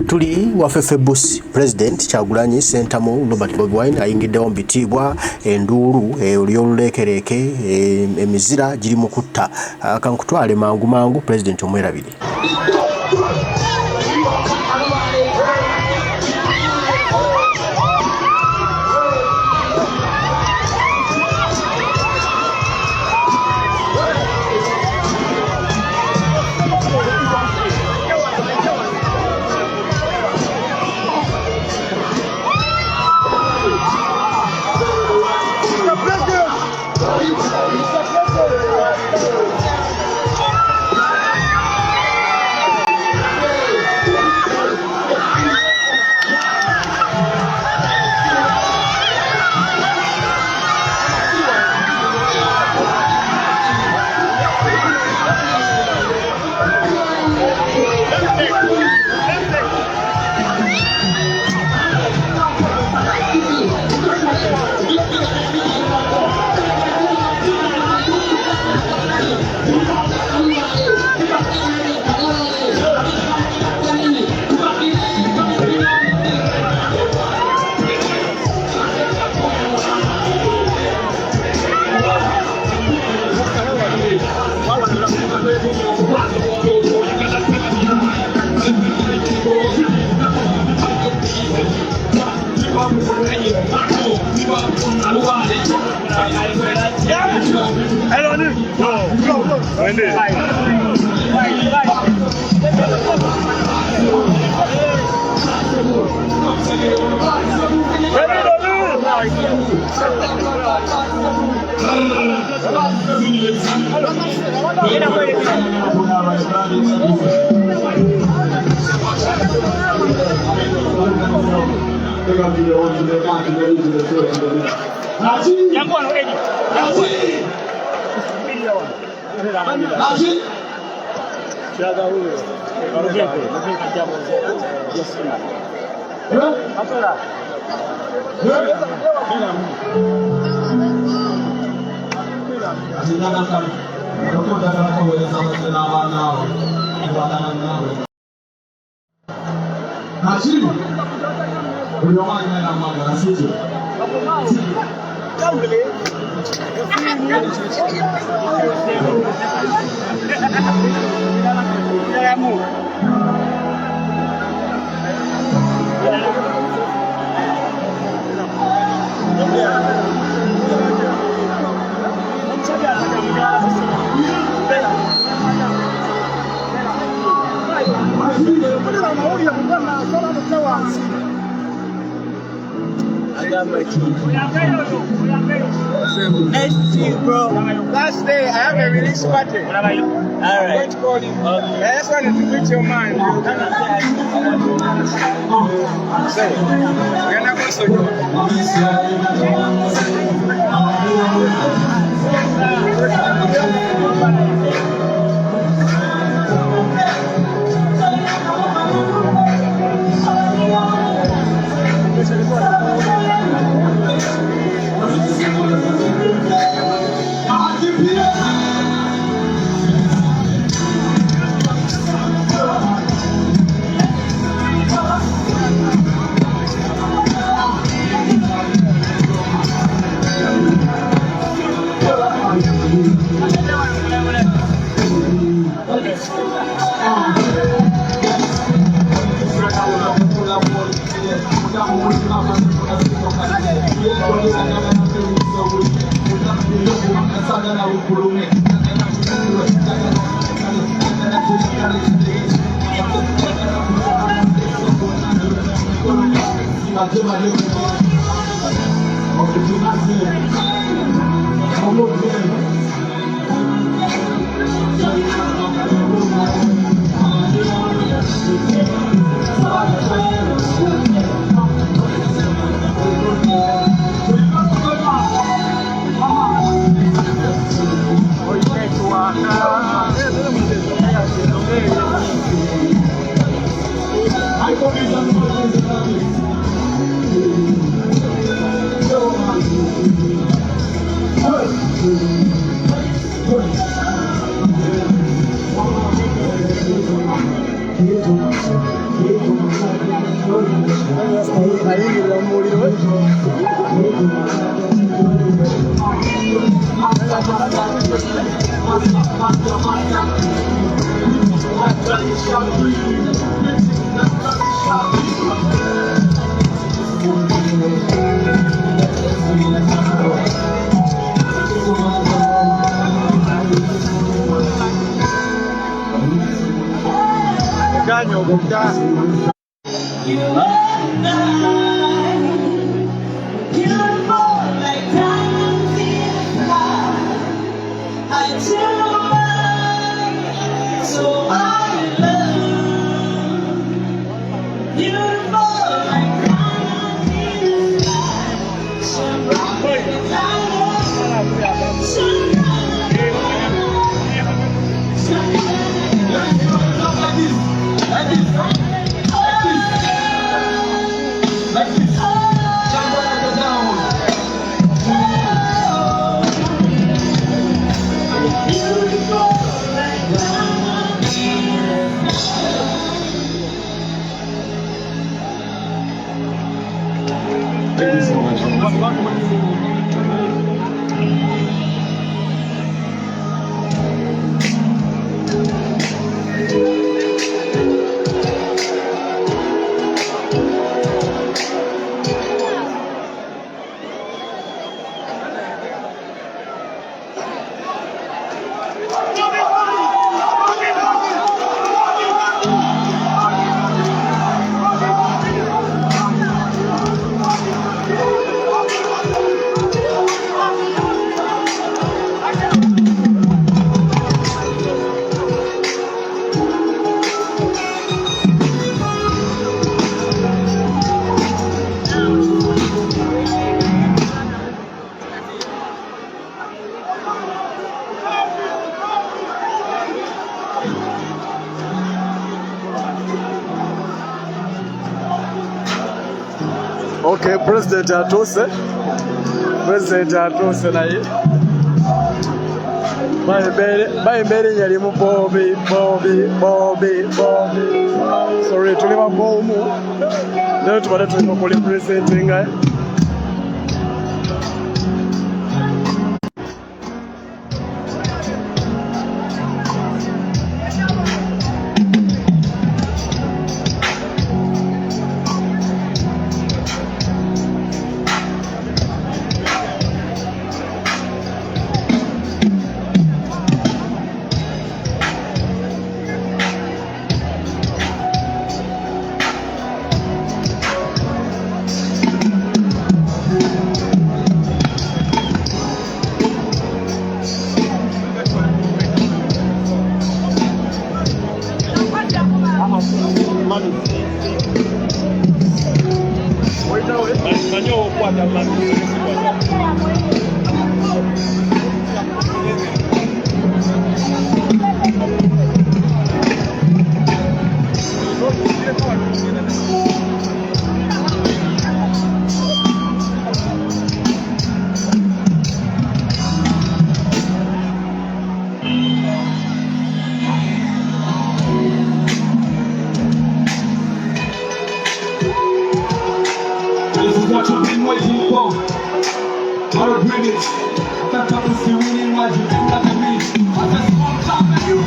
Tuli wafefe bus President Kyagulanyi Ssentamu Robert Bobi Wine ayingiddewo mu bitiibwa enduulu olw'oluleekereeke emizira giri mu kutta kankutwale mangu mangu President omwerabire. Bro, last day I have a release party. All right. I'm going to call you. I just wanted to reach your mind. So, we're not going Okay, President atuse naye bayimbere yali mu Bobby. Sorry, tuli mabomu leo tubadde tulina okuli presentinga. What you've been waiting for, I'll bring it. That's what you see when you watch it. That's me. I just want to talk to you.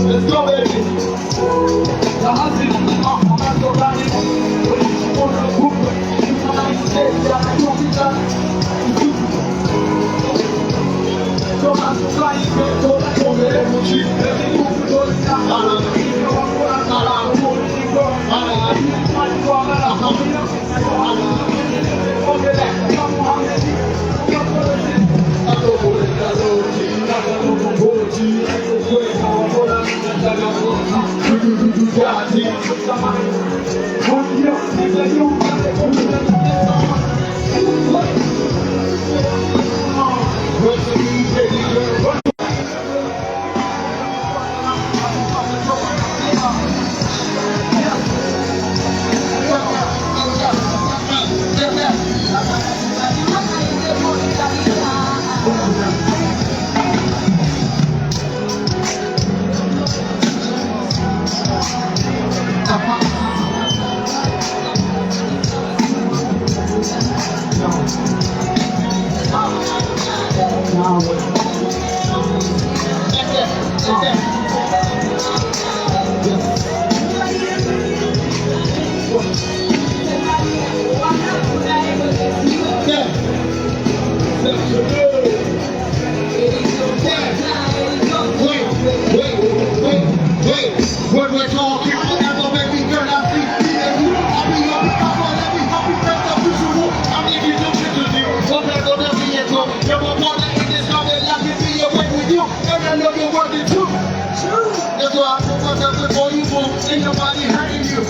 Let's go, baby. ain't nobody hurting you.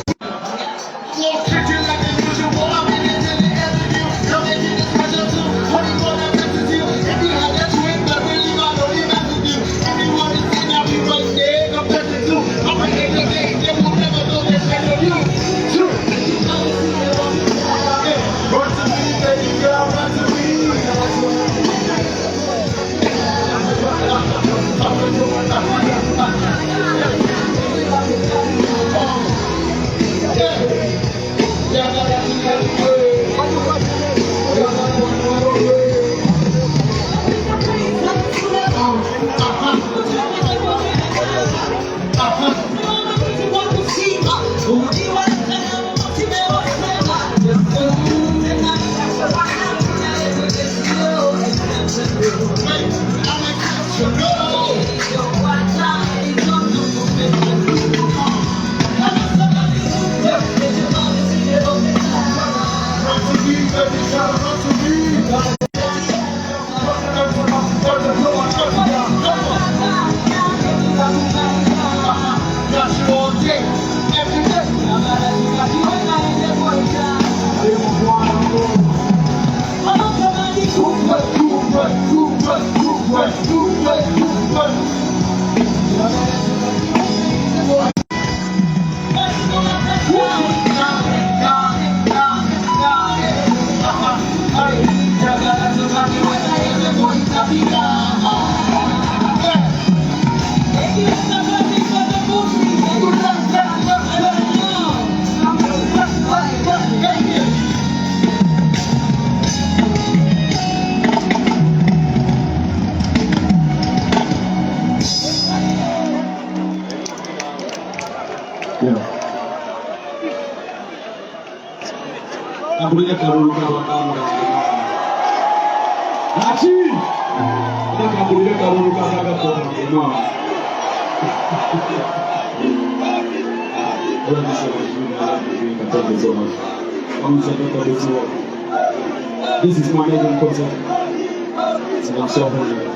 Walk kitchen like the usual. I'm in it till the end of you. Don't make it special too. Honey, what I message you. If you have that twin, that really I don't even message you. If you want to see, I'll be right there. I'm message you. I'm a nigga game. They will never know that kind of you. True. Run to me, baby girl. Run to me. This is my name concert. And I'm so happy.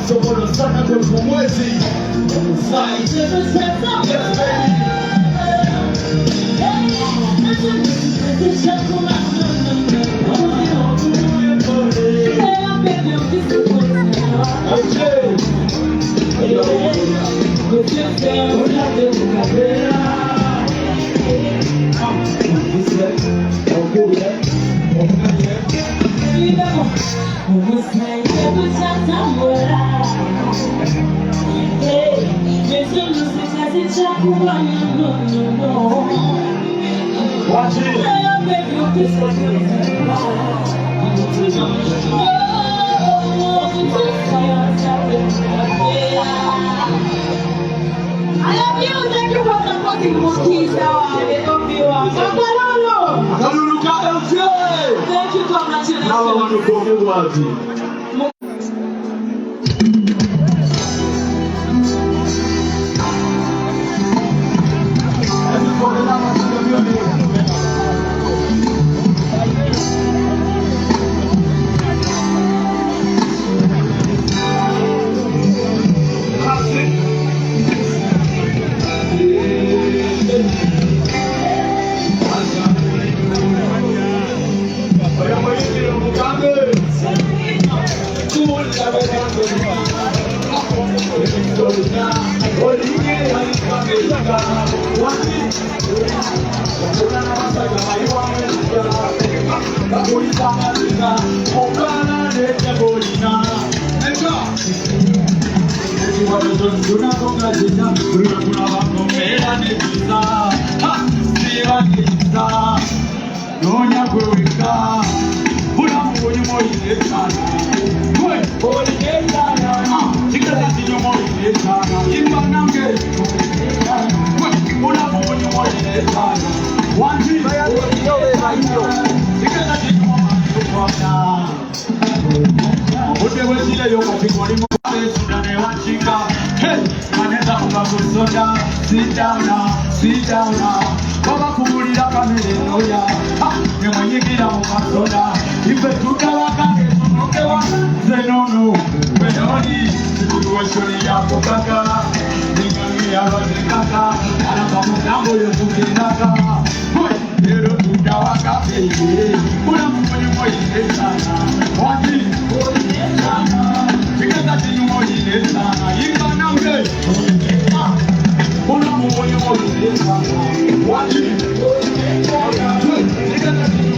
Solo sana con mwezi. Watch it. I love you. Thank you for supporting Monkeys. I love you. Thank you. Congratulations. Now I want to go to Walti. Sit down now. Baba kumulira kameleoya. Nyamanyikira mukasoda. Ife tutawakake tunokewa. Zenono. Wenoni. Situweshoni ya kukaka. Ningangi ya rozekaka. Anapamutambo yotukinaka. Nero tutawakake. Kuna mwenye mwenye sana. Wati. Sana. Chikata chini mwenye sana. Inga namge. Una mwenye mwenye sana. Wati. Chikata chini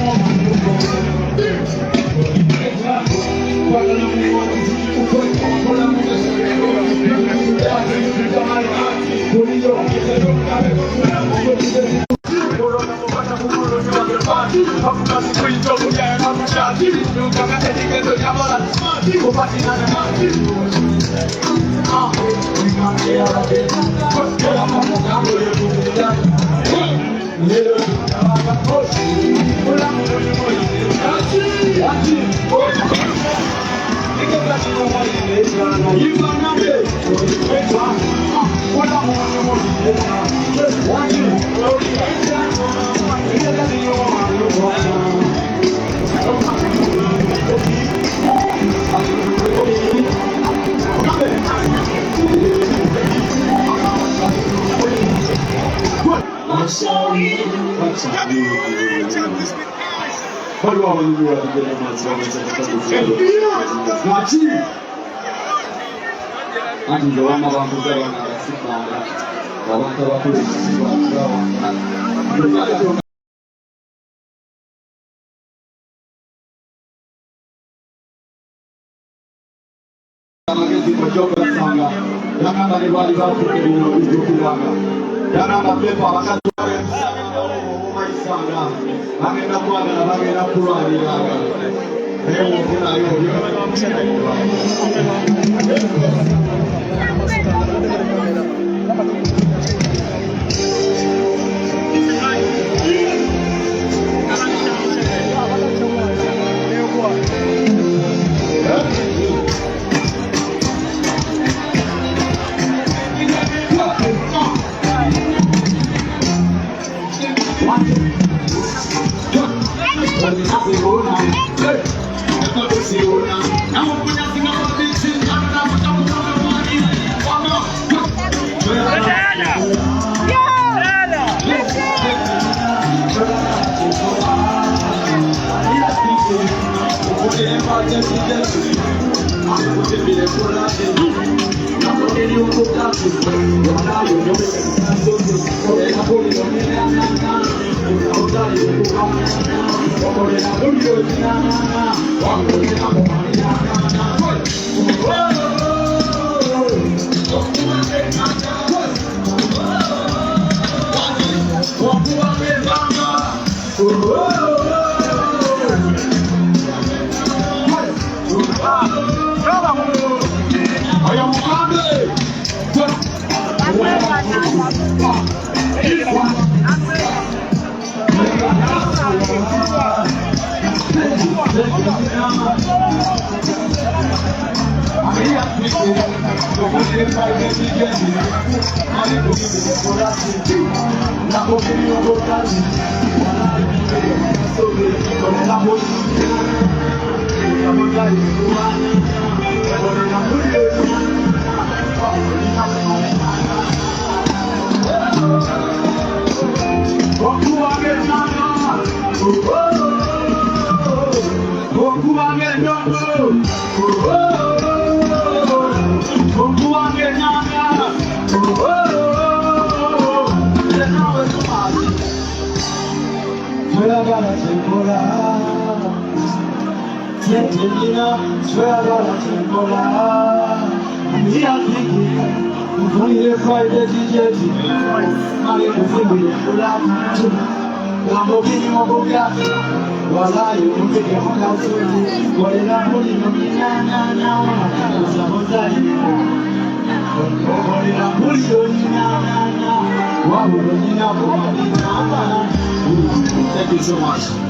Thank you so much.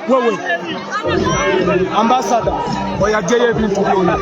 Wewe ambassador oyagyeyo ebintu byonna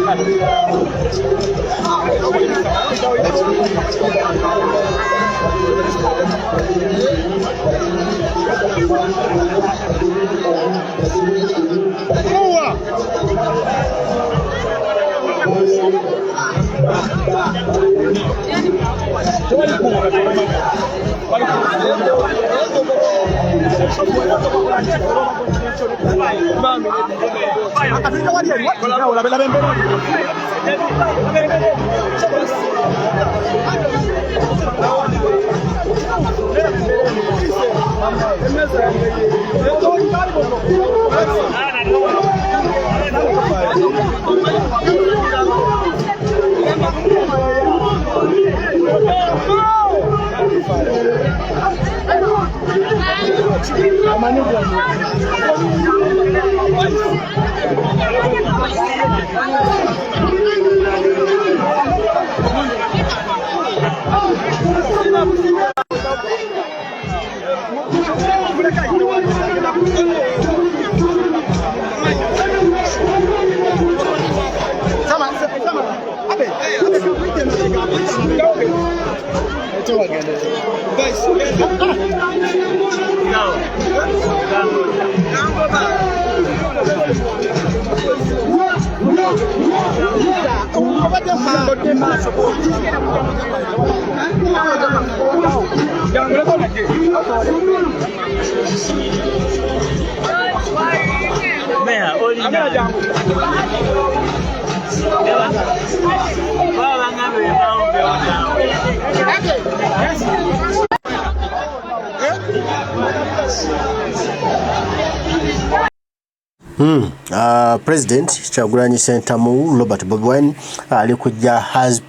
President Kyagulanyi Ssentamu Robert Bobi Wine ali ku jahazi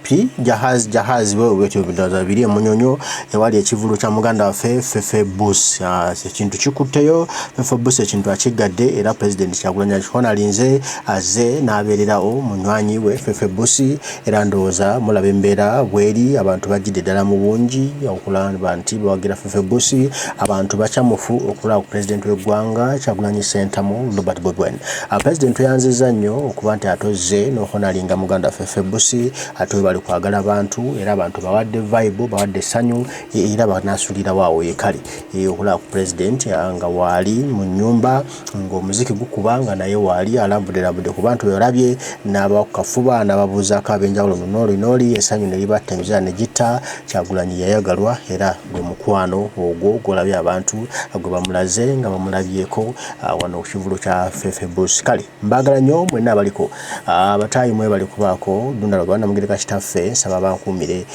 wewe wetu bidaza biri munyonyo ewali ekivulu kya muganda waffe Fefe Bus ekintu kikuteyo Fefe Bus ekintu akigadde era President Kyagulanyi akikona alinze aze n'abeererawo munywanyi we Fefe Bus era ndowooza mulaba embeera bweri abantu bajjidde ddala mu bungi okulaba nti bawagira Fefe Bus abantu bakyamufu okulaba ku President w'eggwanga Kyagulanyi Ssentamu Robert Bobi Wine. President yanziza nnyo okuba nti atoze n'okonalinga muganda Fefe Bus ate bali kwagala abantu era abantu bawadde vibe bawadde sanyu era banasulira waawo yekali okulaba ku President nga wali mu nyumba ng'omuziki gukubanga naye wali alambudde ku bantu olabye n'abakafuba n'ababuuzaako ab'enjawulo noli esanyu ne libatta emizira ne gitta Kyagulanyi yayagalwa era gwe mukwano ogwo gw'olabye abantu gwe bamulaze nga bamulabyeko wano ku kivulu kya Fefe Bus. Kale mbagala nnyo mwenna abaliko abataayi mwe bali kubaako Dundalo Rwanda Mugereka kitaffe nsaba bankuumire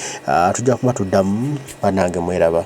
tujja kuba tuddamu bannange mweraba.